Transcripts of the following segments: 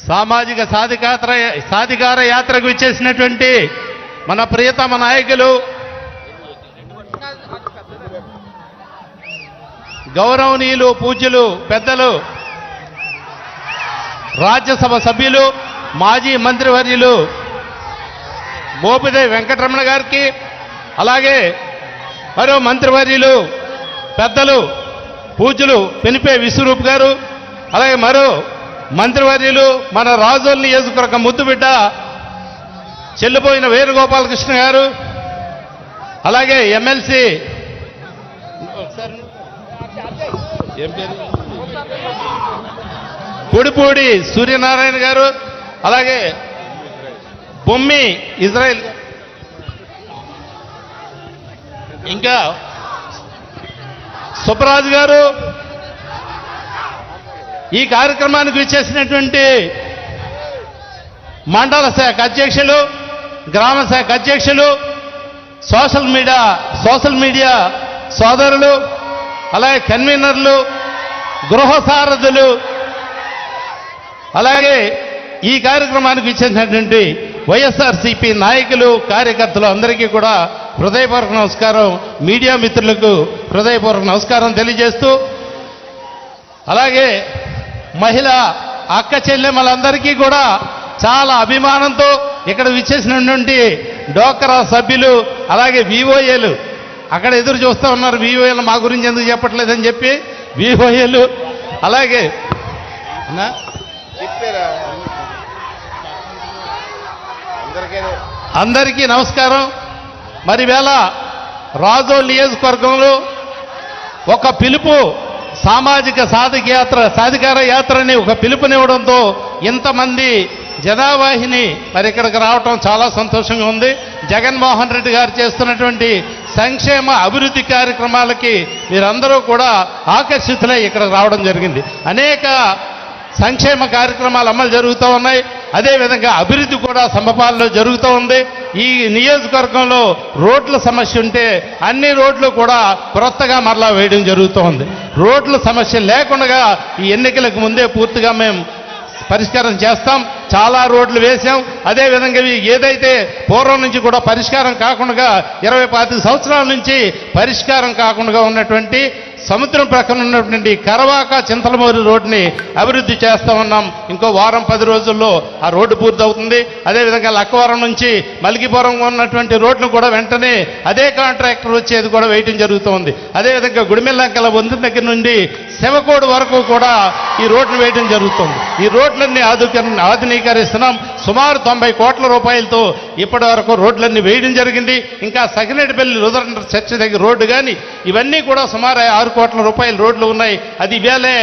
సామాజిక సాధికార యాత్రకు ఇచ్చేసినటువంటి మన ప్రియతమ నాయకులు గౌరవనీయులు పూజ్యులు పెద్దలు రాజ్యసభ సభ్యులు మాజీ మంత్రివర్యులు మోపిదేవి వెంకటరమణ గారికి, అలాగే మరో మంత్రివర్యులు పెద్దలు పూజ్యులు పెనిపే విశ్వరూప్ గారు, అలాగే మరో మంత్రివర్యులు మన రాజోల్ నియోజకవర్గ ముద్దుబిడ్డ చెల్లిపోయిన వేణుగోపాలకృష్ణ గారు, అలాగే ఎమ్మెల్సీ పొడిపూడి సూర్యనారాయణ గారు, అలాగే బొమ్మి ఇజ్రాయిల్, ఇంకా సుబ్బరాజు గారు, ఈ కార్యక్రమానికి విచ్చేసినటువంటి మండల శాఖ అధ్యక్షులు, గ్రామ శాఖ అధ్యక్షులు, సోషల్ మీడియా సోదరులు, అలాగే కన్వీనర్లు, గృహ సారథులు, అలాగే ఈ కార్యక్రమానికి ఇచ్చేసినటువంటి వైఎస్ఆర్సీపీ నాయకులు, కార్యకర్తలు అందరికీ కూడా హృదయపూర్వక నమస్కారం, మీడియా మిత్రులకు హృదయపూర్వక నమస్కారం తెలియజేస్తూ, అలాగే మహిళా అక్క చెల్లెమ్మలందరికీ కూడా చాలా అభిమానంతో ఇక్కడ విచ్చేసినటువంటి డోక్రా సభ్యులు, అలాగే వివోఏలు అక్కడ ఎదురు చూస్తూ ఉన్నారు. వివోఏలు మా గురించి ఎందుకు చెప్పట్లేదని చెప్పి వివోఏలు, అలాగే అందరికీ నమస్కారం. మరి వేళ రాజోల్ నియోజకవర్గంలో ఒక పిలుపు, సామాజిక సాధికార యాత్రని ఒక పిలుపునివ్వడంతో ఇంతమంది జనావాహిని మరి ఇక్కడికి రావటం చాలా సంతోషంగా ఉంది. జగన్మోహన్ రెడ్డి గారు చేస్తున్నటువంటి సంక్షేమ అభివృద్ధి కార్యక్రమాలకి మీరందరూ కూడా ఆకర్షితులై ఇక్కడికి రావడం జరిగింది. అనేక సంక్షేమ కార్యక్రమాలు అమలు జరుగుతూ ఉన్నాయి. అదేవిధంగా అభివృద్ధి కూడా సమపాలలో జరుగుతూ ఉంది. ఈ నియోజకవర్గంలో రోడ్ల సమస్య ఉంటే అన్ని రోడ్లు కూడా కొత్తగా మరలా వేయడం జరుగుతూ ఉంది. రోడ్ల సమస్య లేకుండా ఈ ఎన్నికలకు ముందే పూర్తిగా మేము పరిష్కారం చేస్తాం. చాలా రోడ్లు వేశాం. అదేవిధంగా ఏదైతే పూర్వం నుంచి కూడా పరిష్కారం కాకుండా 20-25 సంవత్సరాల నుంచి పరిష్కారం కాకుండా ఉన్నటువంటి సముద్రం ప్రక్కన ఉన్నటువంటి కరవాక చింతలమూరి రోడ్డుని అభివృద్ధి చేస్తూ ఉన్నాం. ఇంకో వారం 10 రోజుల్లో ఆ రోడ్డు పూర్తవుతుంది. అదేవిధంగా లక్కవరం నుంచి మలికిపురం ఉన్నటువంటి రోడ్ను కూడా వెంటనే అదే కాంట్రాక్టర్ వచ్చేది కూడా వేయటం జరుగుతోంది. అదేవిధంగా గుడిమెల్లంకల వంతెన దగ్గర నుండి శివకోడు వరకు కూడా ఈ రోడ్ను వేయడం జరుగుతుంది. ఈ రోడ్లన్నీ ఆధునీకరిస్తున్నాం. సుమారు 90 కోట్ల రూపాయలతో ఇప్పటి వరకు రోడ్లన్నీ వేయడం జరిగింది. ఇంకా సకినేటిపల్లి లుథరన్ చర్చ్ దగ్గర రోడ్డు కానీ ఇవన్నీ కూడా సుమారు 6 కోట్ల రూపాయల రోడ్లు ఉన్నాయి. అది ఇవాళే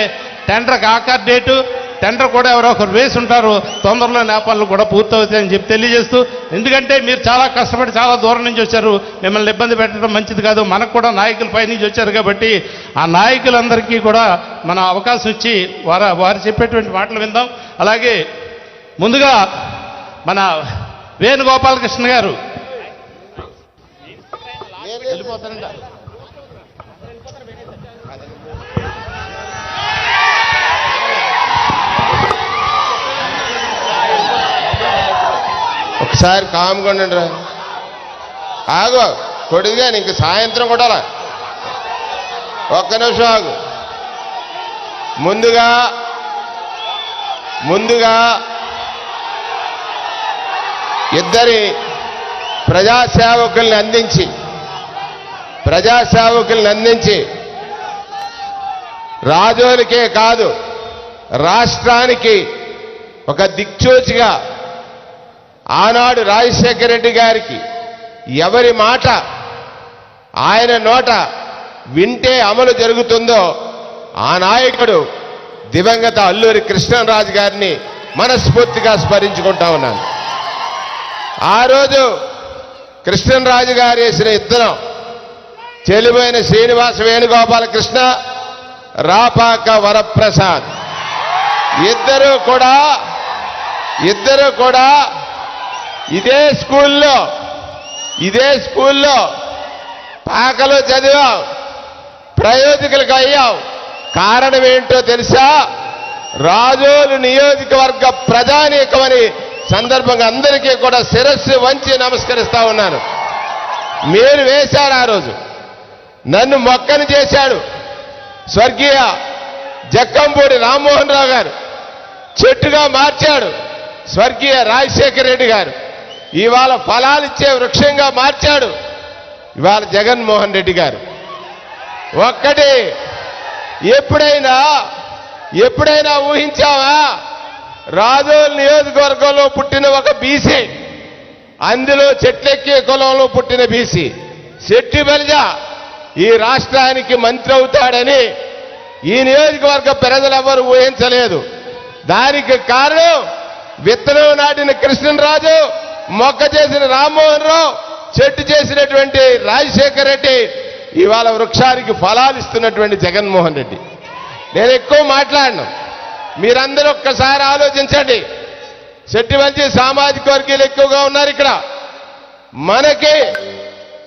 టెండర్కి ఆఖరి డేటు. టెండర్ కూడా ఎవరో ఒకరు వేసి ఉంటారు. తొందరలో నేపాలు కూడా పూర్తవుతాయని చెప్పి తెలియజేస్తూ, ఎందుకంటే మీరు చాలా కష్టపడి చాలా దూరం నుంచి వచ్చారు, మిమ్మల్ని ఇబ్బంది పెట్టడం మంచిది కాదు. మనకు కూడా నాయకులు పైనుంచి వచ్చారు కాబట్టి ఆ నాయకులందరికీ కూడా మన అవకాశం ఇచ్చి వారు చెప్పేటువంటి మాటలు విందాం. అలాగే ముందుగా మన వేణుగోపాలకృష్ణ గారు వెళ్ళిపోతారంట. ఒకసారి కామ్గా రా, ఆగు కొడుగా, ఇంక సాయంత్రం కూడా ఒక్క నిమిషం ఆగు. ముందుగా ఇద్దరి ప్రజాసేవకుల్ని అందించి రాజోలికే కాదు రాష్ట్రానికి ఒక దిక్చూచిగా ఆనాడు రాజశేఖర రెడ్డి గారికి ఎవరి మాట ఆయన నోట వింటే అమలు జరుగుతుందో ఆ నాయకుడు దివంగత అల్లూరి కృష్ణరాజు గారిని మనస్ఫూర్తిగా స్మరించుకుంటా ఉన్నాను. ఆ రోజు కృష్ణరాజు గారు వేసిన ఇద్దరం చెలిపోయిన శ్రీనివాస వేణుగోపాలకృష్ణ, రాపాక వరప్రసాద్ ఇద్దరు కూడా ఇదే స్కూల్లో పాకలో చదివాం, ప్రయోజకులకు అయ్యాం. కారణం ఏంటో తెలుసా? రాజోలు నియోజకవర్గ ప్రజానీకమని సందర్భంగా అందరికీ కూడా శిరస్సు వంచి నమస్కరిస్తా ఉన్నాను. మీరు వేశారు ఆ రోజు, నన్ను మొక్కను చేశాడు స్వర్గీయ జక్కంపూడి రామ్మోహన్ రావు గారు, చెట్టుగా మార్చాడు స్వర్గీయ రాజశేఖర రెడ్డి గారు, ఇవాళ ఫలాలిచ్చే వృక్షంగా మార్చాడు ఇవాళ జగన్మోహన్ రెడ్డి గారు. ఒక్కటి ఎప్పుడైనా ఊహించావా? రాజోల్ నియోజకవర్గంలో పుట్టిన ఒక బీసీ, అందులో చెట్లెక్కే కులంలో పుట్టిన బీసీ శెట్టి బలిజ ఈ రాష్ట్రానికి మంత్రి అవుతాడని ఈ నియోజకవర్గ ప్రజలెవరూ ఊహించలేదు. దానికి కారణం విత్తనం నాటిన కృష్ణరాజు, మొక్క చేసిన రామ్మోహన్ రావు, చెట్టు చేసినటువంటి రాజశేఖర రెడ్డి, ఇవాళ వృక్షానికి ఫలాలు ఇస్తున్నటువంటి జగన్మోహన్ రెడ్డి. నేను ఎక్కువ మాట్లాడను, మీరందరూ ఒక్కసారి ఆలోచించండి. శెట్టివంచి సామాజిక వర్గీయులు ఎక్కువగా ఉన్నారు ఇక్కడ. మనకి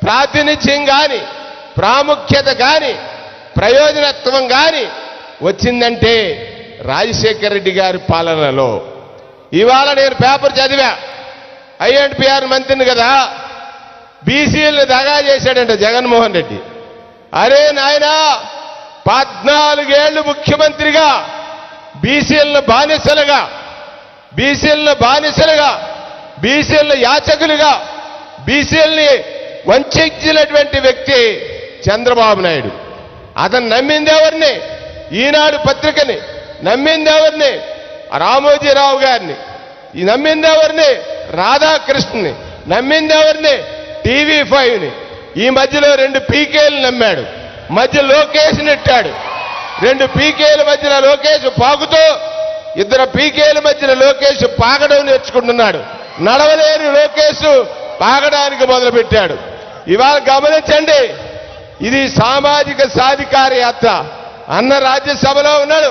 ప్రాతినిధ్యం కానీ, ప్రాముఖ్యత కానీ, ప్రయోజనత్వం కానీ వచ్చిందంటే రాజశేఖర రెడ్డి గారి పాలనలో. ఇవాళ నేను పేపర్ చదివా, ఐఎన్టీఆర్ మంత్రిని కదా, బీసీలను దగా చేశాడంట జగన్మోహన్ రెడ్డి. అరే నాయనా, 14 ఏళ్లు ముఖ్యమంత్రిగా బీసీలను బానిసలుగా, బీసీలను యాచకులుగా, బీసీలని వంచినటువంటి వ్యక్తి చంద్రబాబు నాయుడు. అతను నమ్మింది ఎవరిని? ఈనాడు పత్రికని నమ్మింది ఎవరిని? రామోజీరావు గారిని. ఈ నమ్మింది ఎవరిని? రాధాకృష్ణని. నమ్మింది ఎవరిని? TV5ని. ఈ మధ్యలో 2 పీకేలు నమ్మాడు, మధ్య లోకేష్ నెట్టాడు. 2 పీకేల మధ్యన లోకేష్ పాకుతూ, 2 పీకేల మధ్యన లోకేష్ పాగడం నేర్చుకుంటున్నాడు. నడవలేని లోకేష్ పాగడానికి మొదలుపెట్టాడు. ఇవాళ గమనించండి, ఇది సామాజిక సాధికార యాత్ర. అన్న రాజ్యసభలో ఉన్నాడు.